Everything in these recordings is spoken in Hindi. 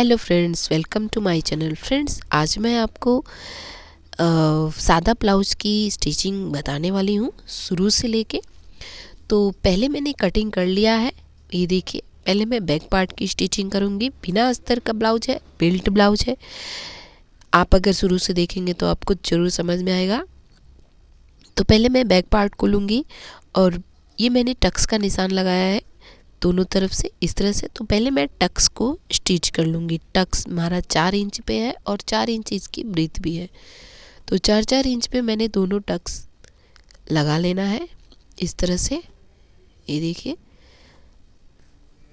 Hello friends, welcome to my channel. Friends, आज मैं आपको सादा ब्लाउज़ की स्टिचिंग बताने वाली हूँ शुरू से लेके। तो पहले मैंने कटिंग कर लिया है। ये देखिए, पहले मैं बैक पार्ट की स्टिचिंग करूँगी। बिना अस्तर का ब्लाउज है, बेल्ट ब्लाउज है। आप अगर शुरू से देखेंगे तो आपको ज़रूर समझ में आएगा। तो पहले मैं बैक पार्ट को लूँगी और ये मैंने टक्स का निशान लगाया है दोनों तरफ से इस तरह से। तो पहले मैं टक्स को स्टिच कर लूँगी। टक्स हमारा 4 इंच पे है और 4 इंच इसकी ब्रीथ भी है। तो 4-4 इंच पे मैंने दोनों टक्स लगा लेना है इस तरह से। ये देखिए,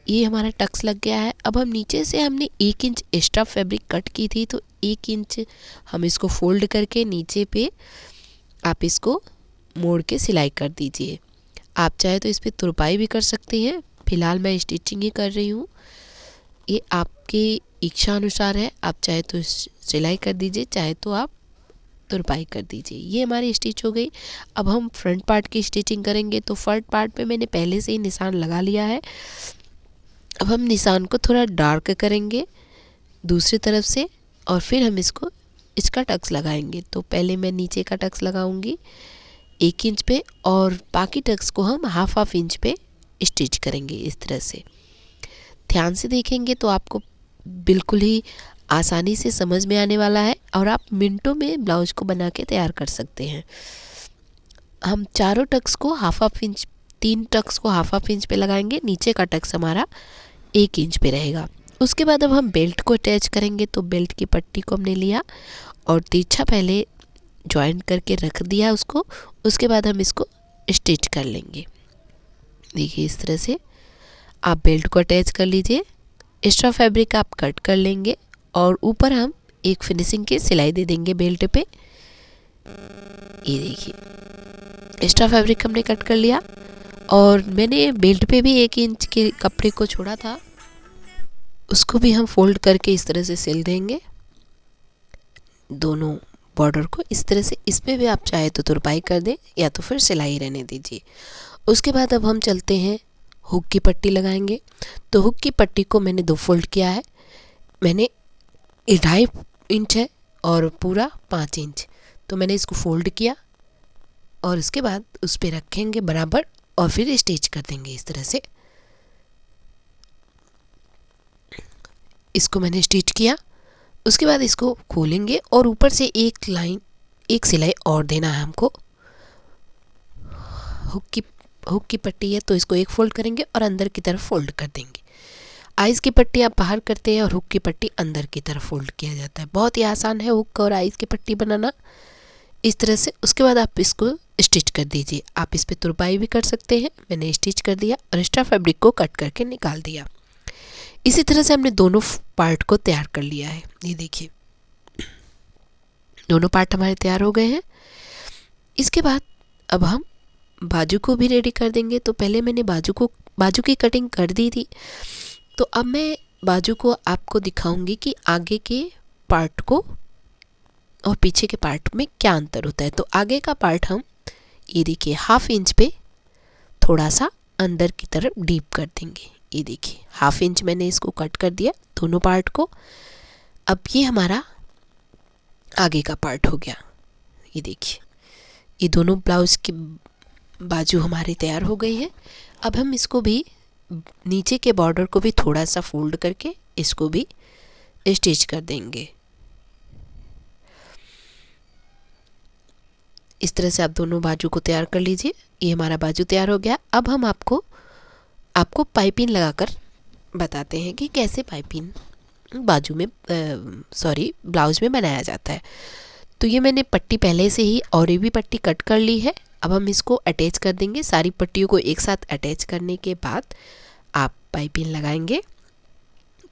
ये हमारा टक्स लग गया है। अब हम नीचे से हमने 1 इंच एक्स्ट्रा फैब्रिक कट की थी, तो 1 इंच हम इसको फोल्ड करके नीचे पे आप इसको मोड़ के सिलाई कर दीजिए। आप चाहे तो इस पर तुरपाई भी कर सकते हैं। फ़िलहाल मैं स्टिचिंग ही कर रही हूँ। ये आपकी इच्छा अनुसार है, आप चाहे तो सिलाई कर दीजिए, चाहे तो आप तुरपाई कर दीजिए। ये हमारी स्टिच हो गई। अब हम फ्रंट पार्ट की स्टिचिंग करेंगे। तो फ्रंट पार्ट पे मैंने पहले से ही निशान लगा लिया है। अब हम निशान को थोड़ा डार्क करेंगे दूसरी तरफ से और फिर हम इसका टक्स लगाएंगे। तो पहले मैं नीचे का टक्स लगाऊंगी 1 इंच पे और बाकी टक्स को हम हाफ इंच पे स्टिच करेंगे इस तरह से। ध्यान से देखेंगे तो आपको बिल्कुल ही आसानी से समझ में आने वाला है और आप मिनटों में ब्लाउज को बना के तैयार कर सकते हैं। हम चारों टक्स को हाफ इंच, 3 टक्स को हाफ इंच पे लगाएंगे। नीचे का टक्स हमारा 1 इंच पे रहेगा। उसके बाद अब हम बेल्ट को अटैच करेंगे। तो बेल्ट की पट्टी को हमने लिया और तिरछा पहले जॉइंट करके रख दिया उसको। उसके बाद हम इसको स्टिच कर लेंगे। देखिए, इस तरह से आप बेल्ट को अटैच कर लीजिए। एक्स्ट्रा फैब्रिक आप कट कर लेंगे और ऊपर हम एक फिनिशिंग की सिलाई दे देंगे बेल्ट पे। ये देखिए, एक्स्ट्रा फैब्रिक हमने कट कर लिया और मैंने बेल्ट पे भी 1 इंच के कपड़े को छोड़ा था, उसको भी हम फोल्ड करके इस तरह से सिल देंगे दोनों बॉर्डर को इस तरह से। इसमें भी आप चाहे तो तुरपाई कर दें या तो फिर सिलाई रहने दीजिए। उसके बाद अब हम चलते हैं, हुक की पट्टी लगाएंगे। तो हुक की पट्टी को मैंने 2 फोल्ड किया है। मैंने 2.5 इंच है और पूरा 5 इंच। तो मैंने इसको फोल्ड किया और उसके बाद उस पर रखेंगे बराबर और फिर स्टिच कर देंगे इस तरह से। इसको मैंने स्टिच किया। उसके बाद इसको खोलेंगे और ऊपर से एक सिलाई और देना है हमको। हुक की पट्टी है तो इसको एक फोल्ड करेंगे और अंदर की तरफ फोल्ड कर देंगे। आइज़ की पट्टी आप बाहर करते हैं और हुक की पट्टी अंदर की तरफ फोल्ड किया जाता है। बहुत ही आसान है हुक और आइज़ की पट्टी बनाना इस तरह से। उसके बाद आप इसको स्टिच कर दीजिए। आप इस पर तुरपाई भी कर सकते हैं। मैंने स्टिच कर दिया और एक्स्ट्रा फैब्रिक को कट करके निकाल दिया। इसी तरह से हमने दोनों पार्ट को तैयार कर लिया है। ये देखिए, दोनों पार्ट हमारे तैयार हो गए हैं। इसके बाद अब हम बाजू को भी रेडी कर देंगे। तो पहले मैंने बाजू की कटिंग कर दी थी। तो अब मैं बाजू को आपको दिखाऊंगी कि आगे के पार्ट को और पीछे के पार्ट में क्या अंतर होता है। तो आगे का पार्ट हम ये देखिए हाफ इंच पे थोड़ा सा अंदर की तरफ डीप कर देंगे। ये देखिए, हाफ इंच मैंने इसको कट कर दिया दोनों पार्ट को। अब ये हमारा आगे का पार्ट हो गया। ये देखिए, ये दोनों ब्लाउज की बाजू हमारी तैयार हो गई है। अब हम इसको भी नीचे के बॉर्डर को भी थोड़ा सा फोल्ड करके इसको भी स्टिच कर देंगे। इस तरह से आप दोनों बाजू को तैयार कर लीजिए। ये हमारा बाजू तैयार हो गया। अब हम आपको पाइपिंग लगाकर बताते हैं कि कैसे पाइपिंग ब्लाउज में बनाया जाता है। तो ये मैंने पट्टी पहले से ही और ये भी पट्टी कट कर ली है। अब हम इसको अटैच कर देंगे। सारी पट्टियों को एक साथ अटैच करने के बाद आप पाइपिंग लगाएंगे।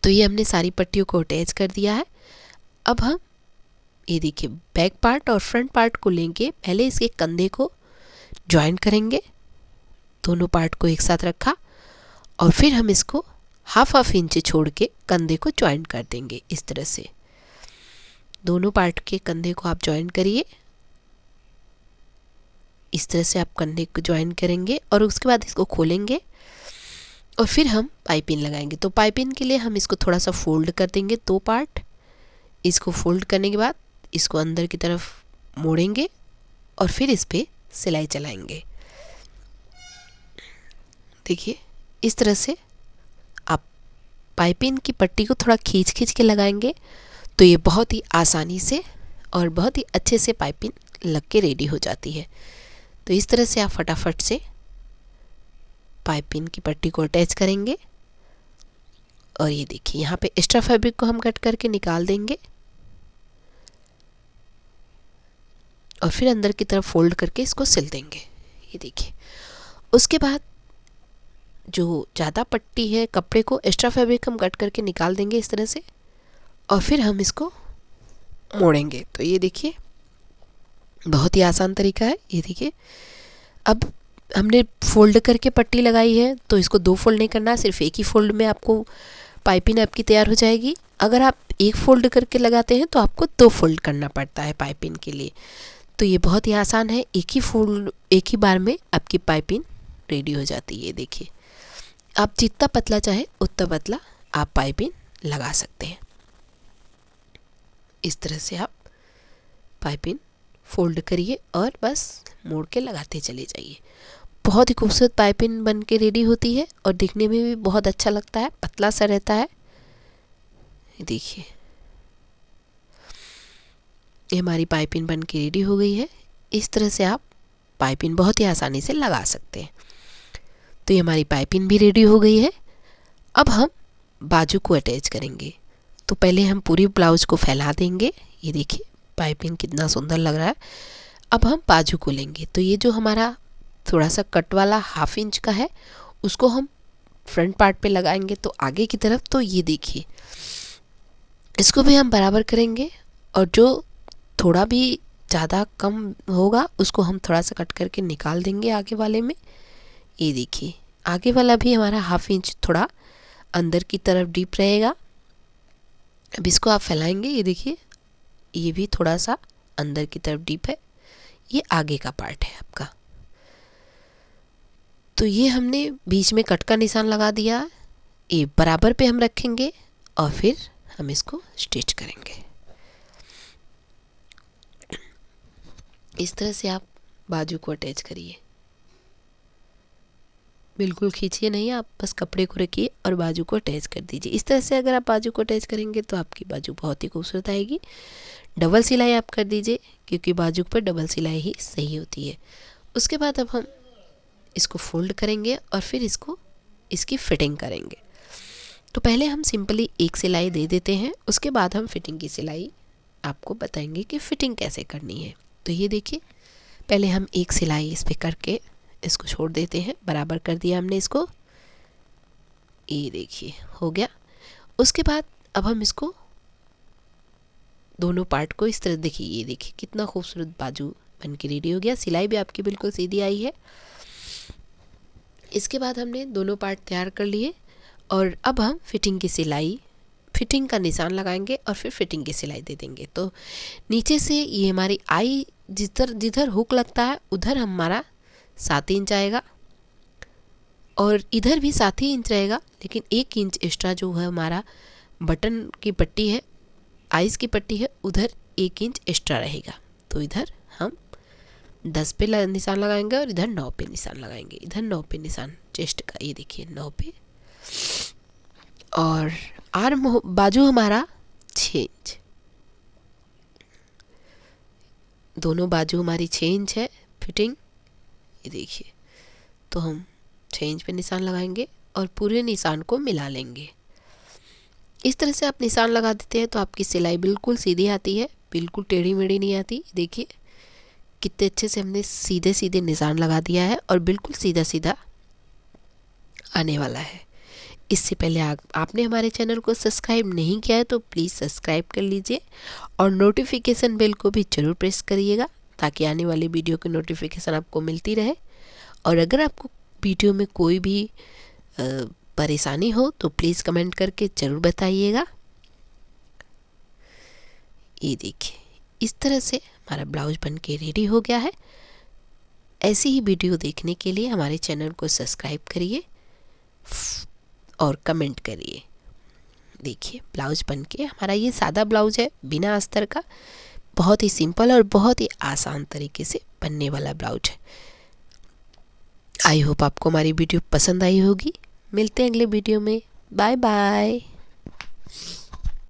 तो ये हमने सारी पट्टियों को अटैच कर दिया है। अब हम ये देखिए, बैक पार्ट और फ्रंट पार्ट को लेंगे। पहले इसके कंधे को ज्वाइन करेंगे, दोनों पार्ट को एक साथ रखा और फिर हम इसको हाफ इंच छोड़ के कंधे को ज्वाइन कर देंगे इस तरह से। दोनों पार्ट के कंधे को आप ज्वाइन करिए। इस तरह से आप कंधे को ज्वाइन करेंगे और उसके बाद इसको खोलेंगे और फिर हम पाइपिंग लगाएंगे। तो पाइपिंग के लिए हम इसको थोड़ा सा फोल्ड कर देंगे, 2 पार्ट। इसको फोल्ड करने के बाद इसको अंदर की तरफ मोड़ेंगे और फिर इस पर सिलाई चलाएंगे। देखिए इस तरह से आप पाइपिंग की पट्टी को थोड़ा खींच खींच के लगाएंगे तो ये बहुत ही आसानी से और बहुत ही अच्छे से पाइपिंग लग के रेडी हो जाती है। तो इस तरह से आप फटाफट से पाइपिंग की पट्टी को अटैच करेंगे। और ये देखिए यहाँ पे एक्स्ट्रा फैब्रिक को हम कट करके निकाल देंगे और फिर अंदर की तरफ फोल्ड करके इसको सिल देंगे। ये देखिए उसके बाद जो ज़्यादा पट्टी है कपड़े को, एक्स्ट्रा फैब्रिक हम कट करके निकाल देंगे इस तरह से और फिर हम इसको मोड़ेंगे। तो ये देखिए बहुत ही आसान तरीका है। ये देखिए अब हमने फोल्ड करके पट्टी लगाई है तो इसको 2 फोल्ड नहीं करना, सिर्फ एक ही फोल्ड में आपको पाइपिंग आपकी तैयार हो जाएगी। अगर आप एक फोल्ड करके लगाते हैं तो आपको 2 फोल्ड करना पड़ता है पाइपिंग के लिए। तो ये बहुत ही आसान है, एक ही बार में आपकी पाइपिंग रेडी हो जाती है। देखिए आप जितना पतला चाहे उतना पतला आप पाइपिंग लगा सकते हैं। इस तरह से आप पाइपिंग फोल्ड करिए और बस मोड़ के लगाते चले जाइए। बहुत ही खूबसूरत पाइपिंग बन के रेडी होती है और दिखने में भी बहुत अच्छा लगता है, पतला सा रहता है। देखिए ये हमारी पाइपिंग बन के रेडी हो गई है। इस तरह से आप पाइपिंग बहुत ही आसानी से लगा सकते हैं। तो ये हमारी पाइपिंग भी रेडी हो गई है। अब हम बाजू को अटैच करेंगे। तो पहले हम पूरी ब्लाउज को फैला देंगे। ये देखिए पाइपिंग कितना सुंदर लग रहा है। अब हम बाजू को लेंगे। तो ये जो हमारा थोड़ा सा कट वाला 1/2 इंच का है उसको हम फ्रंट पार्ट पे लगाएंगे तो आगे की तरफ। तो ये देखिए इसको भी हम बराबर करेंगे और जो थोड़ा भी ज़्यादा कम होगा उसको हम थोड़ा सा कट करके निकाल देंगे आगे वाले में। ये देखिए आगे वाला भी हमारा 1/2 इंच थोड़ा अंदर की तरफ डीप रहेगा। अब इसको आप फैलाएंगे। ये देखिए ये भी थोड़ा सा अंदर की तरफ डीप है। ये आगे का पार्ट है आपका। तो ये हमने बीच में कट का निशान लगा दिया। ये बराबर पे हम रखेंगे और फिर हम इसको स्टिच करेंगे। इस तरह से आप बाजू को अटैच करिए। बिल्कुल खींचिए नहीं, आप बस कपड़े को रखिए और बाजू को अटैच कर दीजिए। इस तरह से अगर आप बाजू को अटैच करेंगे तो आपकी बाजू बहुत ही खूबसूरत आएगी। डबल सिलाई आप कर दीजिए क्योंकि बाजू पर डबल सिलाई ही सही होती है। उसके बाद अब हम इसको फोल्ड करेंगे और फिर इसकी फिटिंग करेंगे। तो पहले हम सिंपली एक सिलाई दे देते हैं, उसके बाद हम फिटिंग की सिलाई आपको बताएंगे कि फिटिंग कैसे करनी है। तो ये देखिए पहले हम एक सिलाई इस पर करके इसको छोड़ देते हैं। बराबर कर दिया हमने इसको। ये देखिए हो गया। उसके बाद अब हम इसको दोनों पार्ट को इस तरह देखिए। ये देखिए कितना खूबसूरत बाजू बन के रेडी हो गया। सिलाई भी आपकी बिल्कुल सीधी आई है। इसके बाद हमने दोनों पार्ट तैयार कर लिए और अब हम फिटिंग का निशान लगाएंगे और फिर फिटिंग की सिलाई दे देंगे। तो नीचे से ये हमारी आई जिधर हुक लगता है उधर हमारा 7 इंच आएगा और इधर भी 7 ही इंच रहेगा, लेकिन 1 इंच एक्स्ट्रा जो है हमारा बटन की पट्टी है, आइस की पट्टी है, उधर 1 इंच एक्स्ट्रा रहेगा। तो इधर हम 10 पे निशान लगाएंगे और इधर 9 पे निशान लगाएंगे। इधर 9 पे निशान चेस्ट का, ये देखिए 9 पे। और आर्म बाजू हमारा 6 इंच, दोनों बाजू हमारी 6 इंच है फिटिंग। ये देखिए तो हम 6 इंच पे निशान लगाएंगे और पूरे निशान को मिला लेंगे। इस तरह से आप निशान लगा देते हैं तो आपकी सिलाई बिल्कुल सीधी आती है, बिल्कुल टेढ़ी मेढ़ी नहीं आती। देखिए कितने अच्छे से हमने सीधे सीधे निशान लगा दिया है और बिल्कुल सीधा सीधा आने वाला है। इससे पहले आपने हमारे चैनल को सब्सक्राइब नहीं किया है तो प्लीज़ सब्सक्राइब कर लीजिए और नोटिफिकेशन बेल को भी ज़रूर प्रेस करिएगा ताकि आने वाली वीडियो की नोटिफिकेशन आपको मिलती रहे। और अगर आपको वीडियो में कोई भी परेशानी हो तो प्लीज़ कमेंट करके ज़रूर बताइएगा। ये देखिए इस तरह से हमारा ब्लाउज बन के रेडी हो गया है। ऐसी ही वीडियो देखने के लिए हमारे चैनल को सब्सक्राइब करिए, और कमेंट करिए। देखिए ब्लाउज बन के हमारा ये सादा ब्लाउज है बिना अस्तर का, बहुत ही सिंपल और बहुत ही आसान तरीके से बनने वाला ब्लाउज है। आई होप आपको हमारी वीडियो पसंद आई होगी। मिलते हैं अगले वीडियो में। Bye bye.